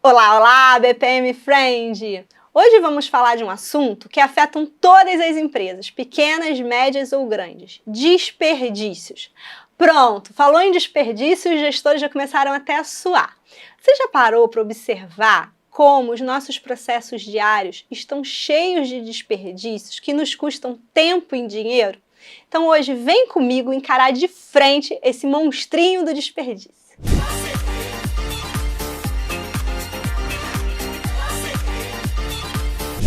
Olá, olá, BPM Friend! Hoje vamos falar de um assunto que afeta todas as empresas, pequenas, médias ou grandes: desperdícios. Pronto, falou em desperdício, os gestores já começaram até a suar. Você já parou para observar como os nossos processos diários estão cheios de desperdícios que nos custam tempo e dinheiro? Então hoje vem comigo encarar de frente esse monstrinho do desperdício.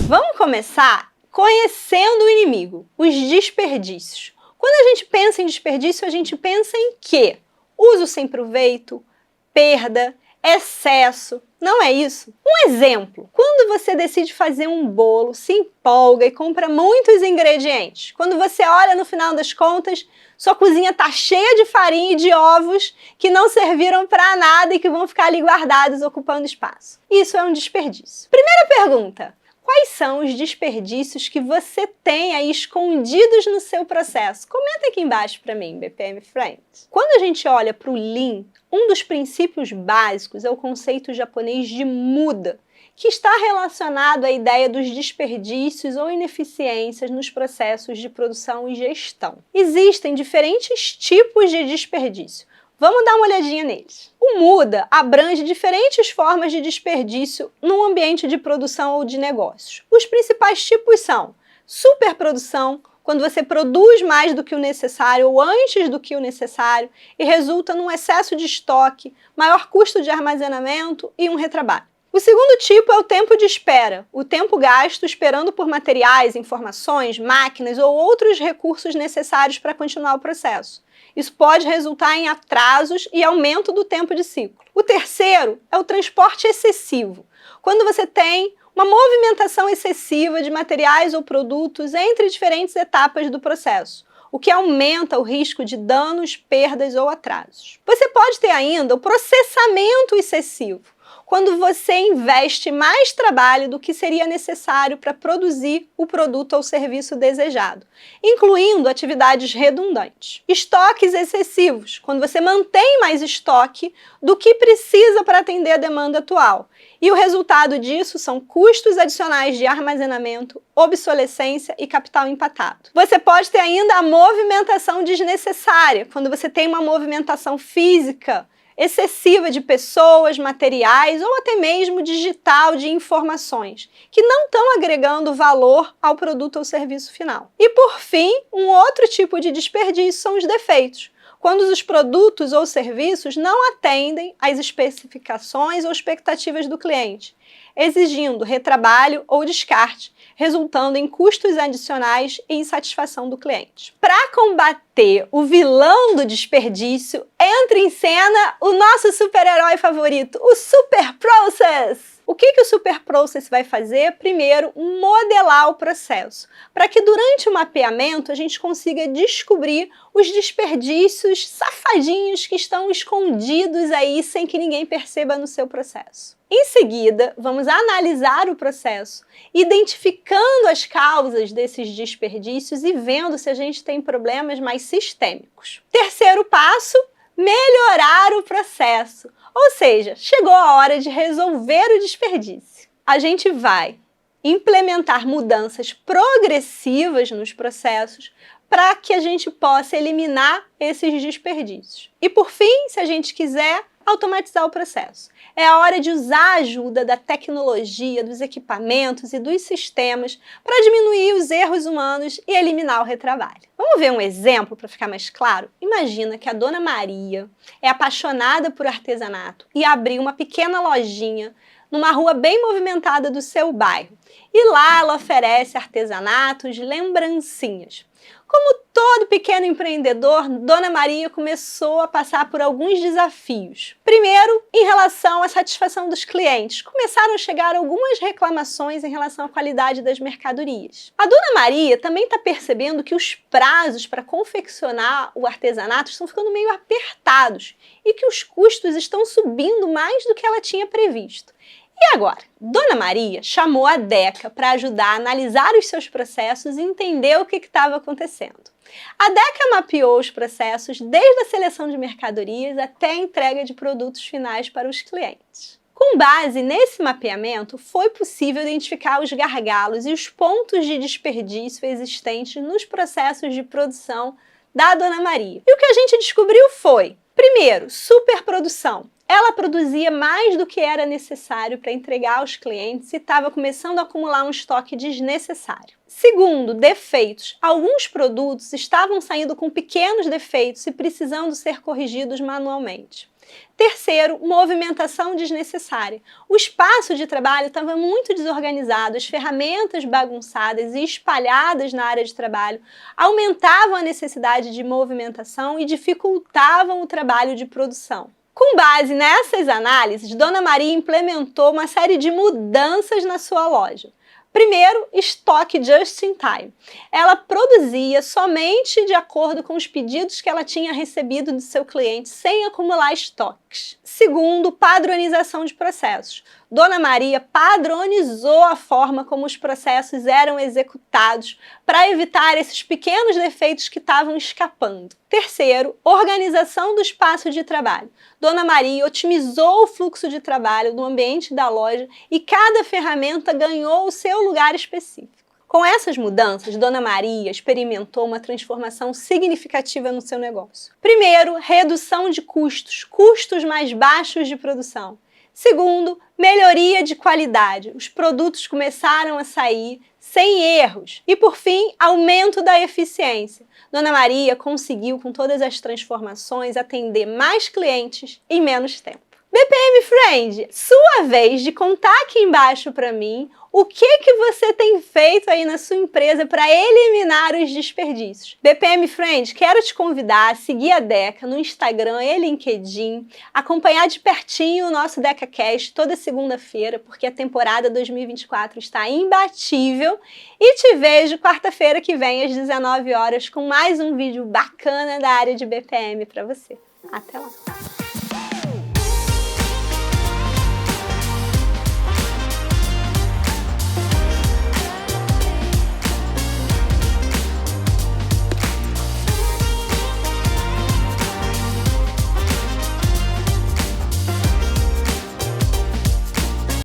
Vamos começar conhecendo o inimigo, os desperdícios. Quando a gente pensa em desperdício, a gente pensa em quê? Uso sem proveito, perda, excesso. Não é isso? Um exemplo, quando você decide fazer um bolo, se empolga e compra muitos ingredientes. Quando você olha no final das contas, sua cozinha está cheia de farinha e de ovos que não serviram para nada e que vão ficar ali guardados, ocupando espaço. Isso é um desperdício. Primeira pergunta: quais são os desperdícios que você tem aí escondidos no seu processo? Comenta aqui embaixo para mim, BPM Friends. Quando a gente olha para o Lean, um dos princípios básicos é o conceito japonês de muda, que está relacionado à ideia dos desperdícios ou ineficiências nos processos de produção e gestão. Existem diferentes tipos de desperdício. Vamos dar uma olhadinha neles. O muda abrange diferentes formas de desperdício num ambiente de produção ou de negócios. Os principais tipos são superprodução, quando você produz mais do que o necessário ou antes do que o necessário e resulta num excesso de estoque, maior custo de armazenamento e um retrabalho. O segundo tipo é o tempo de espera, o tempo gasto esperando por materiais, informações, máquinas ou outros recursos necessários para continuar o processo. Isso pode resultar em atrasos e aumento do tempo de ciclo. O terceiro é o transporte excessivo, quando você tem uma movimentação excessiva de materiais ou produtos entre diferentes etapas do processo, o que aumenta o risco de danos, perdas ou atrasos. Você pode ter ainda o processamento excessivo, quando você investe mais trabalho do que seria necessário para produzir o produto ou serviço desejado, incluindo atividades redundantes. Estoques excessivos, quando você mantém mais estoque do que precisa para atender a demanda atual. E o resultado disso são custos adicionais de armazenamento, obsolescência e capital empatado. Você pode ter ainda a movimentação desnecessária, quando você tem uma movimentação física excessiva de pessoas, materiais ou até mesmo digital de informações, que não estão agregando valor ao produto ou serviço final. E por fim, um outro tipo de desperdício são os defeitos, quando os produtos ou serviços não atendem às especificações ou expectativas do cliente, exigindo retrabalho ou descarte, resultando em custos adicionais e insatisfação do cliente. Para combater o vilão do desperdício, entra em cena o nosso super-herói favorito, o Super Process. O que o Super Process vai fazer? Primeiro, modelar o processo, para que durante o mapeamento a gente consiga descobrir os desperdícios safadinhos que estão escondidos aí sem que ninguém perceba no seu processo. Em seguida, vamos analisar o processo, identificando as causas desses desperdícios e vendo se a gente tem problemas mais sistêmicos. Terceiro passo, melhorar o processo. Ou seja, chegou a hora de resolver o desperdício. A gente vai implementar mudanças progressivas nos processos para que a gente possa eliminar esses desperdícios. E por fim, se a gente quiser, automatizar o processo. É a hora de usar a ajuda da tecnologia, dos equipamentos e dos sistemas para diminuir os erros humanos e eliminar o retrabalho. Vamos ver um exemplo para ficar mais claro? Imagina que a Dona Maria é apaixonada por artesanato e abriu uma pequena lojinha numa rua bem movimentada do seu bairro. E lá ela oferece artesanatos, lembrancinhas. Como todo pequeno empreendedor, Dona Maria começou a passar por alguns desafios. Primeiro, em relação à satisfação dos clientes. Começaram a chegar algumas reclamações em relação à qualidade das mercadorias. A Dona Maria também está percebendo que os prazos para confeccionar o artesanato estão ficando meio apertados e que os custos estão subindo mais do que ela tinha previsto. E agora? Dona Maria chamou a Deca para ajudar a analisar os seus processos e entender o que estava acontecendo. A Deca mapeou os processos desde a seleção de mercadorias até a entrega de produtos finais para os clientes. Com base nesse mapeamento, foi possível identificar os gargalos e os pontos de desperdício existentes nos processos de produção da Dona Maria. E o que a gente descobriu foi, primeiro, superprodução. Ela produzia mais do que era necessário para entregar aos clientes e estava começando a acumular um estoque desnecessário. Segundo, defeitos. Alguns produtos estavam saindo com pequenos defeitos e precisando ser corrigidos manualmente. Terceiro, movimentação desnecessária. O espaço de trabalho estava muito desorganizado, as ferramentas bagunçadas e espalhadas na área de trabalho aumentavam a necessidade de movimentação e dificultavam o trabalho de produção. Com base nessas análises, Dona Maria implementou uma série de mudanças na sua loja. Primeiro, estoque just in time. Ela produzia somente de acordo com os pedidos que ela tinha recebido do seu cliente, sem acumular estoques. Segundo, padronização de processos. Dona Maria padronizou a forma como os processos eram executados para evitar esses pequenos defeitos que estavam escapando. Terceiro, organização do espaço de trabalho. Dona Maria otimizou o fluxo de trabalho no ambiente da loja e cada ferramenta ganhou o seu lugar específico. Com essas mudanças, Dona Maria experimentou uma transformação significativa no seu negócio. Primeiro, redução de custos, custos mais baixos de produção. Segundo, melhoria de qualidade. Os produtos começaram a sair sem erros. E, por fim, aumento da eficiência. Dona Maria conseguiu, com todas as transformações, atender mais clientes em menos tempo. BPM Friend, sua vez de contar aqui embaixo para mim o que você tem feito aí na sua empresa para eliminar os desperdícios. BPM Friend, quero te convidar a seguir a Deca no Instagram e LinkedIn, acompanhar de pertinho o nosso DecaCast toda segunda-feira, porque a temporada 2024 está imbatível, e te vejo quarta-feira que vem às 19 horas com mais um vídeo bacana da área de BPM para você. Até lá!